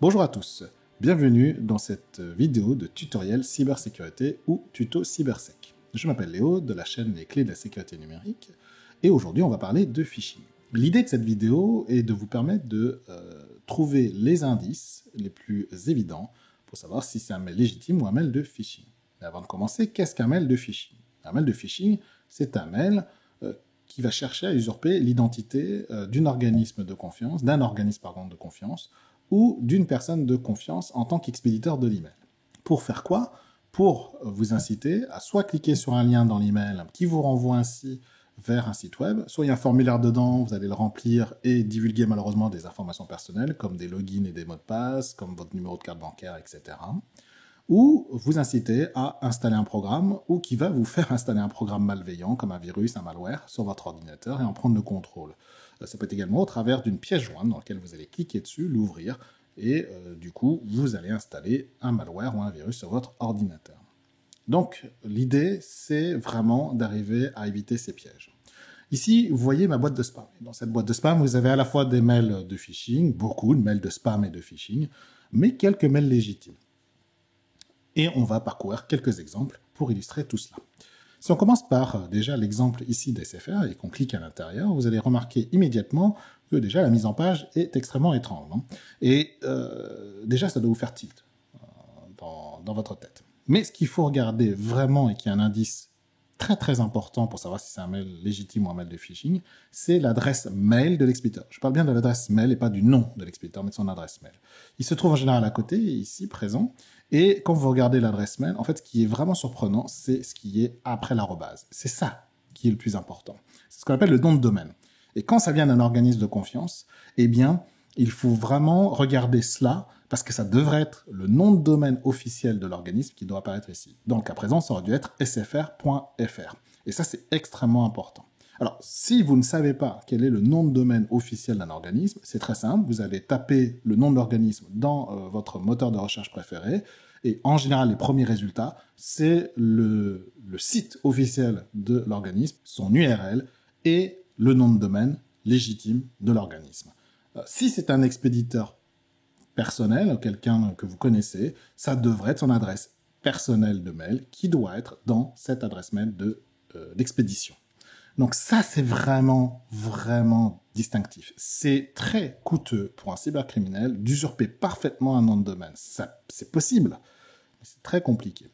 Bonjour à tous, bienvenue dans cette vidéo de tutoriel cybersécurité ou tuto cybersec. Je m'appelle Léo de la chaîne Les Clés de la sécurité numérique et aujourd'hui on va parler de phishing. L'idée de cette vidéo est de vous permettre de trouver les indices les plus évidents pour savoir si c'est un mail légitime ou un mail de phishing. Mais avant de commencer, qu'est-ce qu'un mail de phishing? Un mail de phishing, c'est un mail qui va chercher à usurper l'identité d'un organisme de confiance, ou d'une personne de confiance en tant qu'expéditeur de l'email. Pour faire quoi? Pour vous inciter à soit cliquer sur un lien dans l'email qui vous renvoie ainsi vers un site web, soit il y a un formulaire dedans, vous allez le remplir et divulguer malheureusement des informations personnelles comme des logins et des mots de passe, comme votre numéro de carte bancaire, etc. Ou vous inciter à installer un programme ou qui va vous faire installer un programme malveillant comme un virus, un malware sur votre ordinateur et en prendre le contrôle. Ça peut être également au travers d'une pièce jointe dans laquelle vous allez cliquer dessus, l'ouvrir et du coup vous allez installer un malware ou un virus sur votre ordinateur. Donc l'idée c'est vraiment d'arriver à éviter ces pièges. Ici, vous voyez ma boîte de spam. Dans cette boîte de spam, vous avez à la fois des mails de phishing, beaucoup de mails de spam et de phishing, mais quelques mails légitimes. Et on va parcourir quelques exemples pour illustrer tout cela. Si on commence par déjà l'exemple ici d'SFR et qu'on clique à l'intérieur, vous allez remarquer immédiatement que déjà la mise en page est extrêmement étrange. Et déjà, ça doit vous faire tilt dans votre tête. Mais ce qu'il faut regarder vraiment et qui est un indice très très important pour savoir si c'est un mail légitime ou un mail de phishing, c'est l'adresse mail de l'expéditeur. Je parle bien de l'adresse mail et pas du nom de l'expéditeur, mais de son adresse mail. Il se trouve en général à côté, ici, présent, et quand vous regardez l'adresse mail, en fait, ce qui est vraiment surprenant, c'est ce qui est après l'arrobase. C'est ça qui est le plus important. C'est ce qu'on appelle le nom de domaine. Et quand ça vient d'un organisme de confiance, eh bien, il faut vraiment regarder cela parce que ça devrait être le nom de domaine officiel de l'organisme qui doit apparaître ici. Donc, à présent, ça aurait dû être sfr.fr. Et ça, c'est extrêmement important. Alors, si vous ne savez pas quel est le nom de domaine officiel d'un organisme, c'est très simple. Vous allez taper le nom de l'organisme dans votre moteur de recherche préféré. Et en général, les premiers résultats, c'est le site officiel de l'organisme, son URL et le nom de domaine légitime de l'organisme. Si c'est un expéditeur personnel, quelqu'un que vous connaissez, ça devrait être son adresse personnelle de mail qui doit être dans cette adresse mail d'expédition. Donc ça, c'est vraiment, vraiment distinctif. C'est très coûteux pour un cybercriminel d'usurper parfaitement un nom de domaine. C'est possible, mais c'est très compliqué.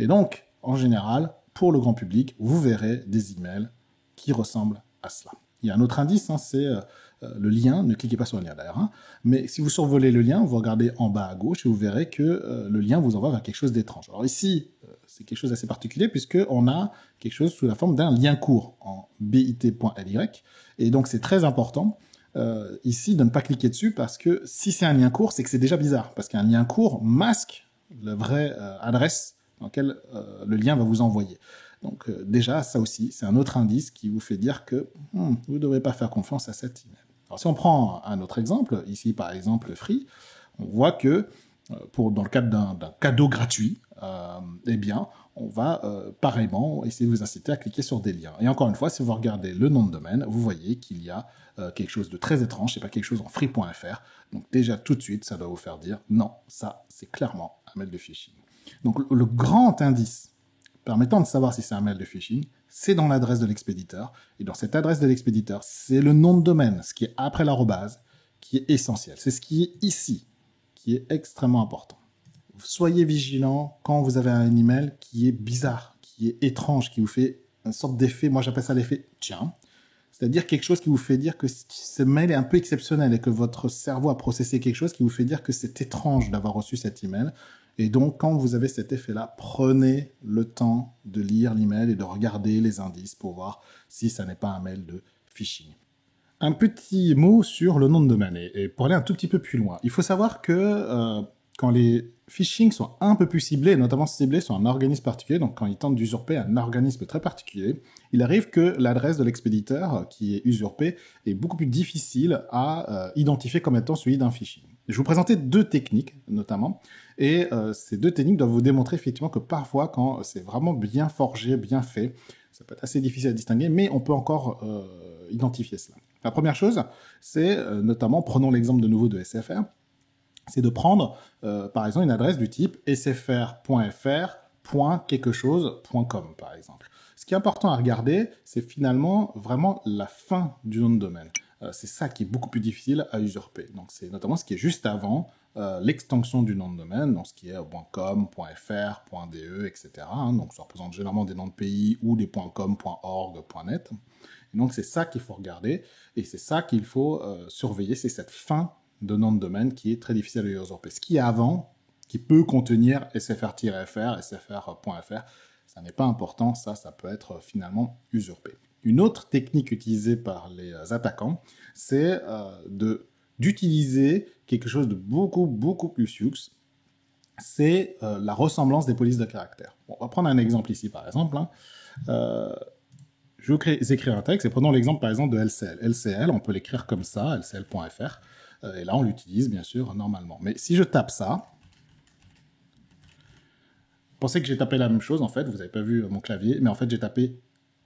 Et donc, en général, pour le grand public, vous verrez des emails qui ressemblent à cela. Il y a un autre indice, c'est le lien, ne cliquez pas sur le lien d'ailleurs, mais si vous survolez le lien, vous regardez en bas à gauche et vous verrez que le lien vous envoie vers quelque chose d'étrange. Alors ici, c'est quelque chose d'assez particulier puisqu'on a quelque chose sous la forme d'un lien court en bit.ly, et donc c'est très important ici de ne pas cliquer dessus parce que si c'est un lien court, c'est que c'est déjà bizarre, parce qu'un lien court masque la vraie adresse dans laquelle le lien va vous envoyer. Donc déjà, ça aussi, c'est un autre indice qui vous fait dire que vous ne devrez pas faire confiance à cet email. Alors si on prend un autre exemple, ici par exemple Free, on voit que dans le cadre d'un cadeau gratuit, eh bien, on va pareillement essayer de vous inciter à cliquer sur des liens. Et encore une fois, si vous regardez le nom de domaine, vous voyez qu'il y a quelque chose de très étrange, c'est pas quelque chose en free.fr. Donc déjà tout de suite, ça doit vous faire dire non, ça c'est clairement un mail de phishing. Donc le grand indice permettant de savoir si c'est un mail de phishing, c'est dans l'adresse de l'expéditeur. Et dans cette adresse de l'expéditeur, c'est le nom de domaine, ce qui est après l'arrobase, qui est essentiel. C'est ce qui est ici, qui est extrêmement important. Soyez vigilant quand vous avez un email qui est bizarre, qui est étrange, qui vous fait une sorte d'effet, moi j'appelle ça l'effet « tiens ». C'est-à-dire quelque chose qui vous fait dire que ce mail est un peu exceptionnel et que votre cerveau a processé quelque chose qui vous fait dire que c'est étrange d'avoir reçu cet email. Et donc, quand vous avez cet effet-là, prenez le temps de lire l'email et de regarder les indices pour voir si ça n'est pas un mail de phishing. Un petit mot sur le nom de domaine, et pour aller un tout petit peu plus loin. Il faut savoir que quand les phishing sont un peu plus ciblés, notamment ciblés sur un organisme particulier, donc quand ils tentent d'usurper un organisme très particulier, il arrive que l'adresse de l'expéditeur qui est usurpée est beaucoup plus difficile à identifier comme étant celui d'un phishing. Je vais vous présenter deux techniques, notamment, et ces deux techniques doivent vous démontrer effectivement que parfois, quand c'est vraiment bien forgé, bien fait, ça peut être assez difficile à distinguer, mais on peut encore identifier cela. La première chose, c'est notamment, prenons l'exemple de nouveau de SFR, c'est de prendre, par exemple, une adresse du type sfr.fr.quelque-chose.com, par exemple. Ce qui est important à regarder, c'est finalement vraiment la fin du nom de domaine. C'est ça qui est beaucoup plus difficile à usurper. Donc, c'est notamment ce qui est juste avant l'extension du nom de domaine, donc ce qui est .com, .fr, .de, etc. Donc, ça représente généralement des noms de pays ou des .com, .org, .net. Et donc, c'est ça qu'il faut regarder et c'est ça qu'il faut surveiller, c'est cette fin de nom de domaine qui est très difficile à usurper. Ce qui est avant, qui peut contenir sfr-fr, sfr.fr, ça n'est pas important, ça peut être finalement usurpé. Une autre technique utilisée par les attaquants, c'est d'utiliser quelque chose de beaucoup plus sioux, c'est la ressemblance des polices de caractère. Bon, on va prendre un exemple ici, par exemple. Je vais écrire un texte, et prenons l'exemple, par exemple, de LCL. LCL, on peut l'écrire comme ça, lcl.fr, et là, on l'utilise, bien sûr, normalement. Mais si je tape ça, pensez que j'ai tapé la même chose, en fait, vous n'avez pas vu mon clavier, mais en fait, j'ai tapé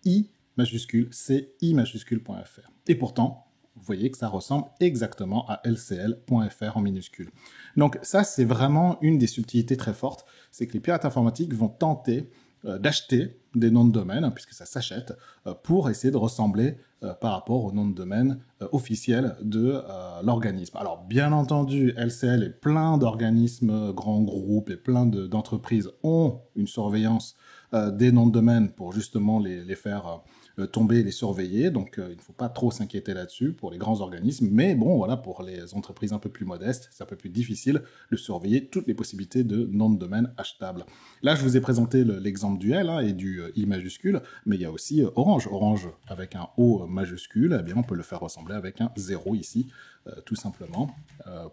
I majuscule, CI majuscule.fr. Et pourtant, vous voyez que ça ressemble exactement à lcl.fr en minuscule. Donc ça, c'est vraiment une des subtilités très fortes, c'est que les pirates informatiques vont tenter d'acheter des noms de domaine, puisque ça s'achète, pour essayer de ressembler par rapport au nom de domaine officiel de l'organisme. Alors, bien entendu, LCL et plein d'organismes, grands groupes et plein d'entreprises ont une surveillance des noms de domaine pour justement les faire tomber, les surveiller. Donc, il ne faut pas trop s'inquiéter là-dessus pour les grands organismes. Mais bon, voilà, pour les entreprises un peu plus modestes, c'est un peu plus difficile de surveiller toutes les possibilités de noms de domaine achetables. Là, je vous ai présenté l'exemple du L et du I majuscule, mais il y a aussi Orange. Orange avec un O majuscule, eh bien, on peut le faire ressembler avec un 0 ici, tout simplement,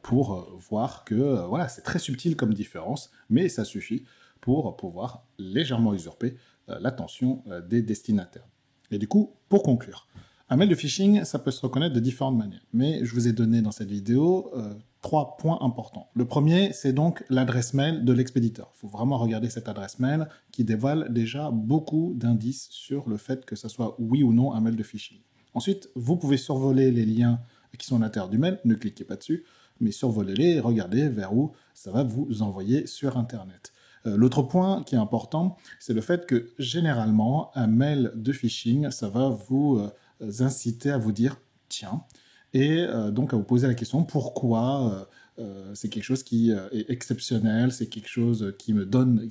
pour voir que voilà, c'est très subtil comme différence, mais ça suffit pour pouvoir légèrement usurper l'attention des destinataires. Et du coup, pour conclure, un mail de phishing, ça peut se reconnaître de différentes manières. Mais je vous ai donné dans cette vidéo 3 points importants. Le premier, c'est donc l'adresse mail de l'expéditeur. Il faut vraiment regarder cette adresse mail qui dévoile déjà beaucoup d'indices sur le fait que ça soit oui ou non un mail de phishing. Ensuite, vous pouvez survoler les liens qui sont à l'intérieur du mail, ne cliquez pas dessus, mais survolez-les et regardez vers où ça va vous envoyer sur Internet. L'autre point qui est important, c'est le fait que généralement, un mail de phishing, ça va vous inciter à vous dire « tiens », et donc à vous poser la question « pourquoi c'est quelque chose qui est exceptionnel, c'est quelque chose qui me donne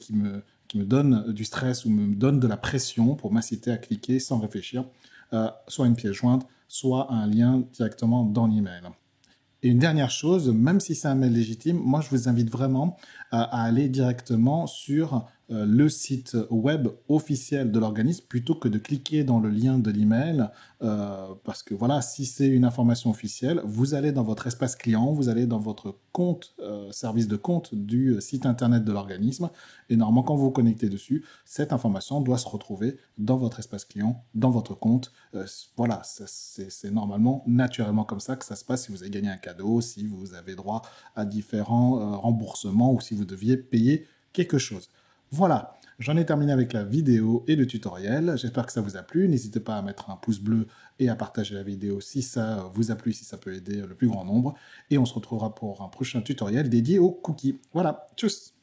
du stress ou me donne de la pression pour m'inciter à cliquer sans réfléchir, soit une pièce jointe, soit un lien directement dans l'email ». Et une dernière chose, même si c'est un mail légitime, moi je vous invite vraiment à aller directement sur le site web officiel de l'organisme plutôt que de cliquer dans le lien de l'email parce que voilà, si c'est une information officielle, vous allez dans votre espace client, vous allez dans votre compte, service de compte du site internet de l'organisme et normalement quand vous vous connectez dessus, cette information doit se retrouver dans votre espace client, dans votre compte. Voilà, c'est normalement, naturellement comme ça que ça se passe si vous avez gagné un cadeau, si vous avez droit à différents remboursements ou si vous deviez payer quelque chose. Voilà, j'en ai terminé avec la vidéo et le tutoriel. J'espère que ça vous a plu. N'hésitez pas à mettre un pouce bleu et à partager la vidéo si ça vous a plu, si ça peut aider le plus grand nombre. Et on se retrouvera pour un prochain tutoriel dédié aux cookies. Voilà, tchuss!